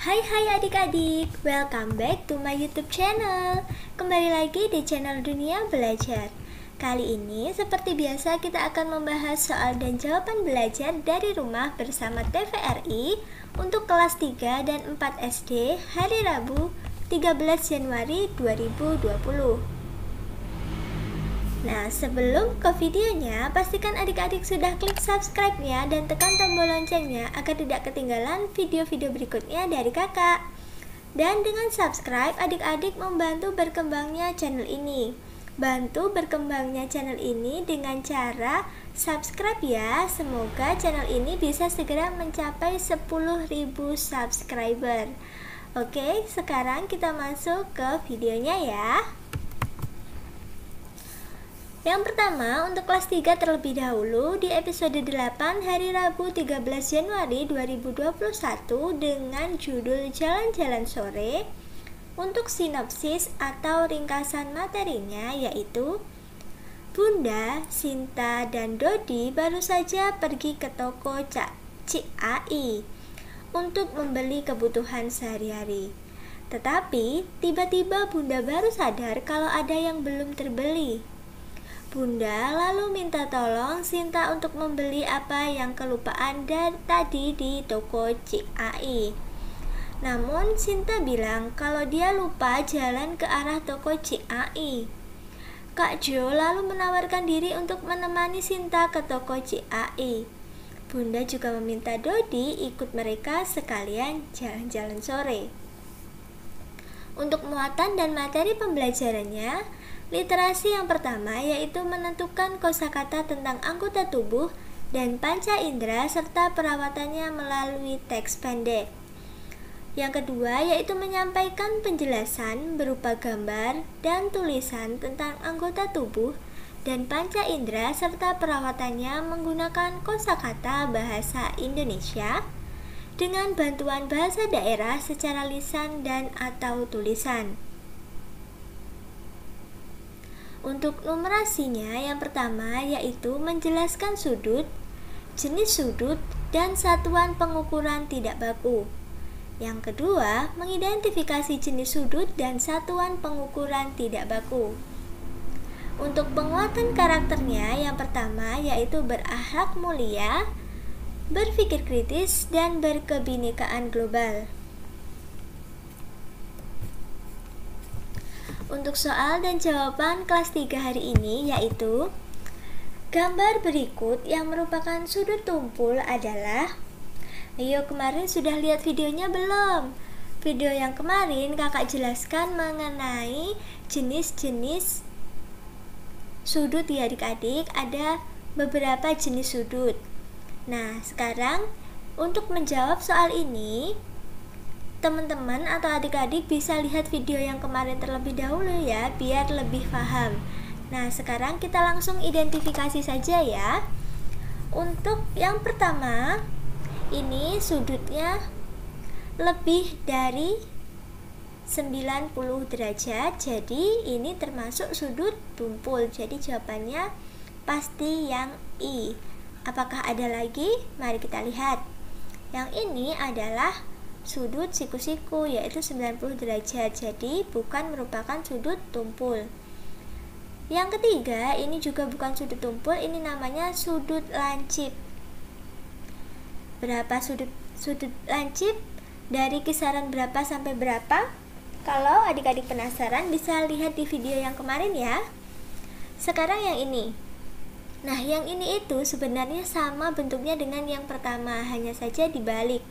Hai adik-adik, welcome back to my YouTube channel. Kembali lagi di channel Dunia Belajar. Kali ini seperti biasa kita akan membahas soal dan jawaban belajar dari rumah bersama TVRI untuk kelas 3 dan 4 SD hari Rabu 13 Januari 2020. Nah, sebelum ke videonya, pastikan adik-adik sudah klik subscribe-nya dan tekan tombol loncengnya agar tidak ketinggalan video-video berikutnya dari kakak. Dan dengan subscribe, adik-adik membantu berkembangnya channel ini. Bantu berkembangnya channel ini dengan cara subscribe ya. Semoga channel ini bisa segera mencapai 10.000 subscriber. Oke, sekarang kita masuk ke videonya ya. Yang pertama, untuk kelas 3 terlebih dahulu di episode 8 hari Rabu 13 Januari 2021 dengan judul Jalan-Jalan Sore. Untuk sinopsis atau ringkasan materinya yaitu Bunda, Sinta, dan Dodi baru saja pergi ke toko Cik-Ai untuk membeli kebutuhan sehari-hari. Tetapi tiba-tiba Bunda baru sadar kalau ada yang belum terbeli. Bunda lalu minta tolong Sinta untuk membeli apa yang kelupaan tadi di toko Cik-Ai. Namun Sinta bilang kalau dia lupa jalan ke arah toko Cik-Ai. Kak Jo lalu menawarkan diri untuk menemani Sinta ke toko Cik-Ai. Bunda juga meminta Dodi ikut mereka sekalian jalan-jalan sore. Untuk muatan dan materi pembelajarannya, literasi yang pertama yaitu menentukan kosakata tentang anggota tubuh dan panca indera serta perawatannya melalui teks pendek. Yang kedua yaitu menyampaikan penjelasan berupa gambar dan tulisan tentang anggota tubuh dan panca indera serta perawatannya menggunakan kosakata bahasa Indonesia dengan bantuan bahasa daerah secara lisan dan atau tulisan. Untuk numerasinya, yang pertama yaitu menjelaskan sudut, jenis sudut, dan satuan pengukuran tidak baku. Yang kedua, mengidentifikasi jenis sudut dan satuan pengukuran tidak baku. Untuk penguatan karakternya, yang pertama yaitu berakhlak mulia, berpikir kritis, dan berkebinekaan global. Untuk soal dan jawaban kelas 3 hari ini yaitu gambar berikut yang merupakan sudut tumpul adalah. Ayo, kemarin sudah lihat videonya belum? Video yang kemarin kakak jelaskan mengenai jenis-jenis sudut ya adik-adik, ada beberapa jenis sudut. Nah, sekarang untuk menjawab soal ini teman-teman atau adik-adik bisa lihat video yang kemarin terlebih dahulu ya, biar lebih paham. Nah, sekarang kita langsung identifikasi saja ya. Untuk yang pertama, ini sudutnya lebih dari 90 derajat, jadi ini termasuk sudut tumpul. Jadi jawabannya pasti yang I. Apakah ada lagi? Mari kita lihat. Yang ini adalah sudut siku-siku yaitu 90 derajat, jadi bukan merupakan sudut tumpul. Yang ketiga, ini juga bukan sudut tumpul, ini namanya sudut lancip. Berapa sudut lancip? Dari kisaran berapa sampai berapa? Kalau adik-adik penasaran bisa lihat di video yang kemarin ya. Sekarang yang ini. Nah, yang ini itu sebenarnya sama bentuknya dengan yang pertama, hanya saja dibalik.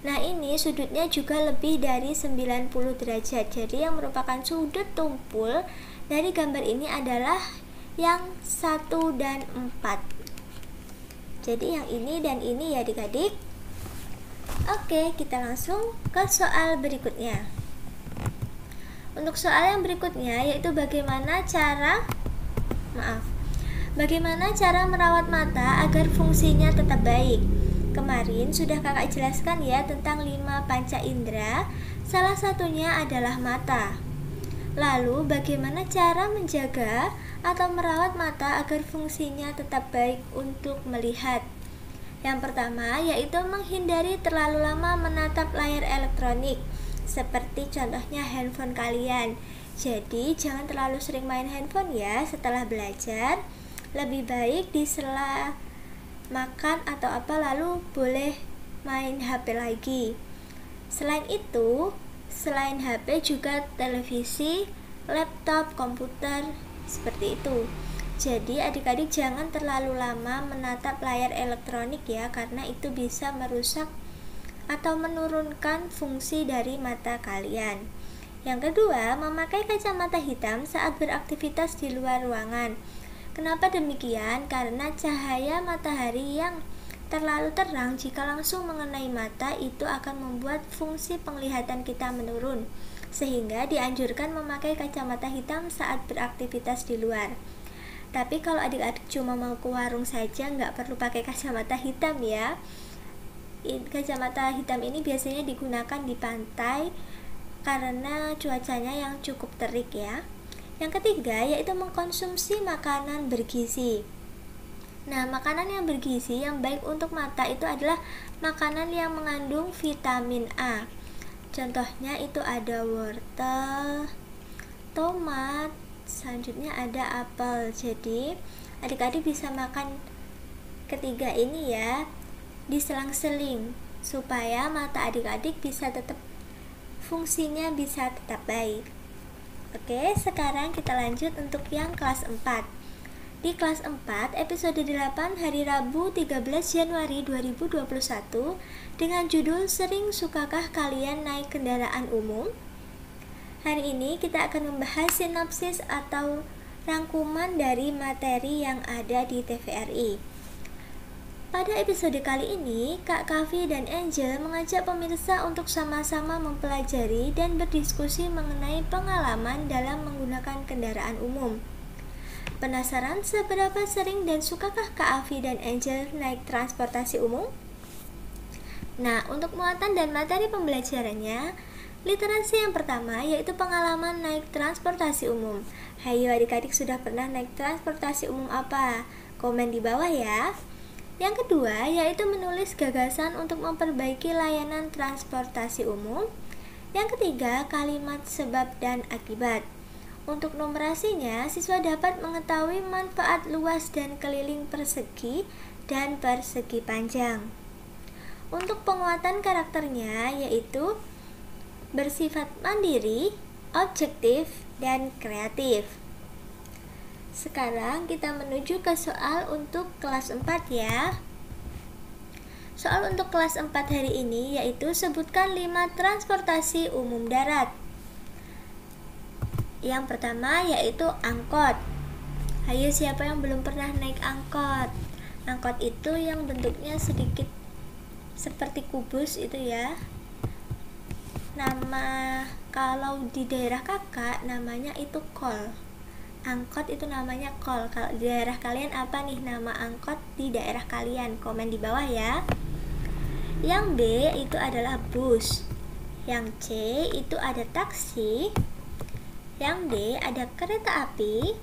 Nah, ini sudutnya juga lebih dari 90 derajat. Jadi yang merupakan sudut tumpul dari gambar ini adalah yang 1 dan 4. Jadi yang ini dan ini ya adik-adik. Oke, kita langsung ke soal berikutnya. Untuk soal yang berikutnya yaitu bagaimana cara merawat mata agar fungsinya tetap baik. Kemarin sudah kakak jelaskan ya tentang 5 panca indera, salah satunya adalah mata. Lalu bagaimana cara menjaga atau merawat mata agar fungsinya tetap baik untuk melihat? Yang pertama yaitu menghindari terlalu lama menatap layar elektronik, seperti contohnya handphone kalian. Jadi jangan terlalu sering main handphone ya setelah belajar. Lebih baik di sela makan atau apa lalu boleh main HP lagi. Selain itu, selain HP juga televisi, laptop, komputer, seperti itu. Jadi adik-adik jangan terlalu lama menatap layar elektronik ya, karena itu bisa merusak atau menurunkan fungsi dari mata kalian. Yang kedua, memakai kacamata hitam saat beraktivitas di luar ruangan. Kenapa demikian? Karena cahaya matahari yang terlalu terang jika langsung mengenai mata itu akan membuat fungsi penglihatan kita menurun, sehingga dianjurkan memakai kacamata hitam saat beraktivitas di luar. Tapi kalau adik-adik cuma mau ke warung saja, nggak perlu pakai kacamata hitam ya. Kacamata hitam ini biasanya digunakan di pantai karena cuacanya yang cukup terik ya. Yang ketiga yaitu mengkonsumsi makanan bergizi. Nah, makanan yang bergizi yang baik untuk mata itu adalah makanan yang mengandung vitamin A. Contohnya itu ada wortel, tomat, selanjutnya ada apel. Jadi adik-adik bisa makan ketiga ini ya diselang-seling supaya mata adik-adik bisa tetap fungsinya bisa tetap baik. Oke, sekarang kita lanjut untuk yang kelas 4. Di kelas 4 episode 8 hari Rabu 13 Januari 2021 dengan judul Sering Sukakah Kalian Naik Kendaraan Umum? Hari ini kita akan membahas sinopsis atau rangkuman dari materi yang ada di TVRI. Pada episode kali ini, Kak Kavi dan Angel mengajak pemirsa untuk sama-sama mempelajari dan berdiskusi mengenai pengalaman dalam menggunakan kendaraan umum. Penasaran seberapa sering dan sukakah Kak Avi dan Angel naik transportasi umum? Nah, untuk muatan dan materi pembelajarannya, literasi yang pertama yaitu pengalaman naik transportasi umum. Hayo adik-adik, sudah pernah naik transportasi umum apa? Komen di bawah ya. Yang kedua yaitu menulis gagasan untuk memperbaiki layanan transportasi umum. Yang ketiga, kalimat sebab dan akibat. Untuk numerasinya, siswa dapat mengetahui manfaat luas dan keliling persegi dan persegi panjang. Untuk penguatan karakternya yaitu bersifat mandiri, objektif, dan kreatif. Sekarang kita menuju ke soal untuk kelas 4 ya. Soal untuk kelas 4 hari ini yaitu sebutkan 5 transportasi umum darat. Yang pertama yaitu angkot. Ayo, siapa yang belum pernah naik angkot? Angkot itu yang bentuknya sedikit seperti kubus itu ya. Nama kalau di daerah kakak namanya itu kol. Angkot itu namanya kol. Kalau di daerah kalian apa nih nama angkot di daerah kalian? Komen di bawah ya. Yang B itu adalah bus. Yang C itu ada taksi. Yang D ada kereta api.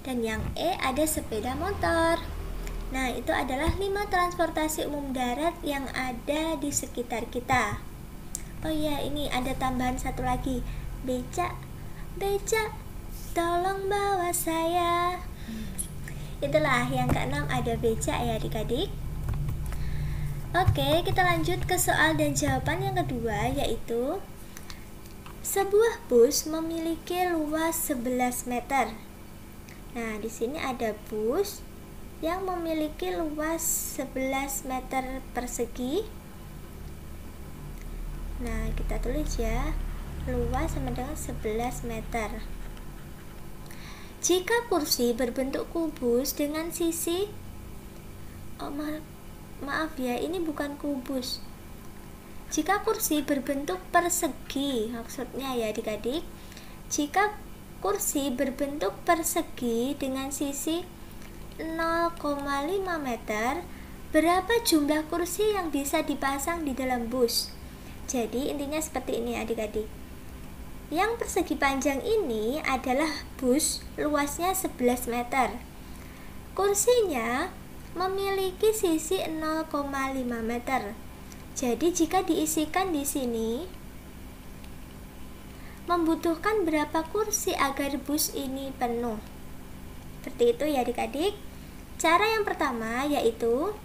Dan yang E ada sepeda motor. Nah, itu adalah 5 transportasi umum darat yang ada di sekitar kita. Oh iya, ini ada tambahan satu lagi. Becak, becak, tolong bawa saya. Itulah yang keenam, ada becak ya adik-adik. Oke, kita lanjut ke soal dan jawaban yang kedua yaitu sebuah bus memiliki luas 11 meter. Nah, di sini ada bus yang memiliki luas 11 meter persegi. Nah, kita tulis ya, luas sama dengan 11 meter. Jika kursi berbentuk kubus dengan sisi maaf ya, ini bukan kubus. Jika kursi berbentuk persegi, maksudnya ya adik-adik, jika kursi berbentuk persegi dengan sisi 0,5 meter, berapa jumlah kursi yang bisa dipasang di dalam bus? Jadi intinya seperti ini adik-adik. Yang persegi panjang ini adalah bus luasnya 11 meter. Kursinya memiliki sisi 0,5 meter. Jadi jika diisikan di sini, membutuhkan berapa kursi agar bus ini penuh? Seperti itu ya adik-adik. Cara yang pertama yaitu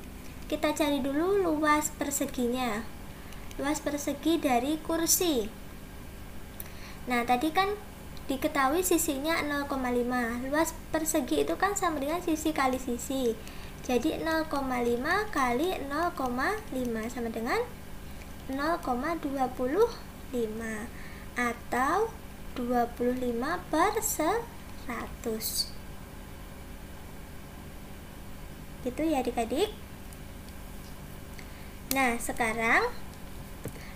kita cari dulu luas perseginya. Luas persegi dari kursi. Nah, tadi kan diketahui sisinya 0,5. Luas persegi itu kan sama dengan sisi kali sisi. Jadi 0,5 kali 0,5 sama dengan 0,25 atau 25/100. Gitu ya adik-adik. Nah, sekarang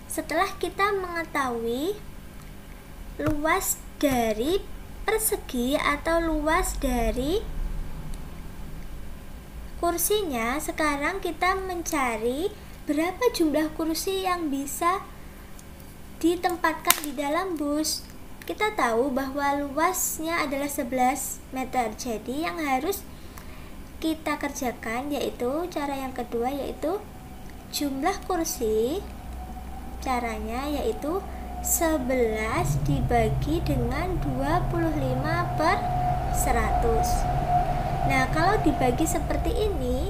setelah kita mengetahui luas dari persegi atau luas dari kursinya, sekarang kita mencari berapa jumlah kursi yang bisa ditempatkan di dalam bus. Kita tahu bahwa luasnya adalah 11 meter. Jadi yang harus kita kerjakan yaitu cara yang kedua yaitu jumlah kursi. Caranya yaitu 11 dibagi dengan 25/100. Nah, kalau dibagi seperti ini,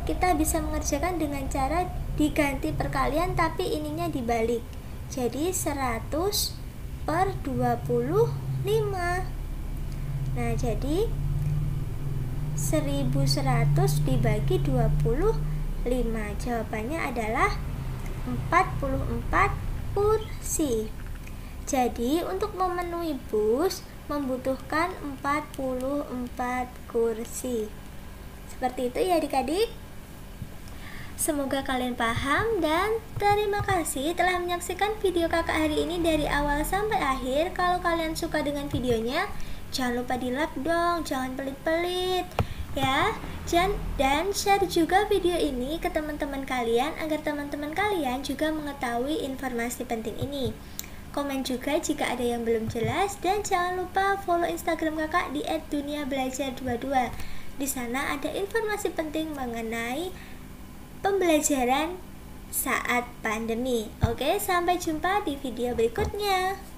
kita bisa mengerjakan dengan cara diganti perkalian tapi ininya dibalik. Jadi 100/25. Nah, jadi 1100 dibagi 25. Jawabannya adalah 44 kursi. Jadi untuk memenuhi bus membutuhkan 44 kursi. Seperti itu ya adik-adik. Semoga kalian paham dan terima kasih telah menyaksikan video kakak hari ini dari awal sampai akhir. Kalau kalian suka dengan videonya, jangan lupa di like dong, jangan pelit-pelit ya. Dan share juga video ini ke teman-teman kalian agar teman-teman kalian juga mengetahui informasi penting ini. Komen juga jika ada yang belum jelas dan jangan lupa follow Instagram kakak di @duniabelajar22. Di sana ada informasi penting mengenai pembelajaran saat pandemi. Oke, sampai jumpa di video berikutnya.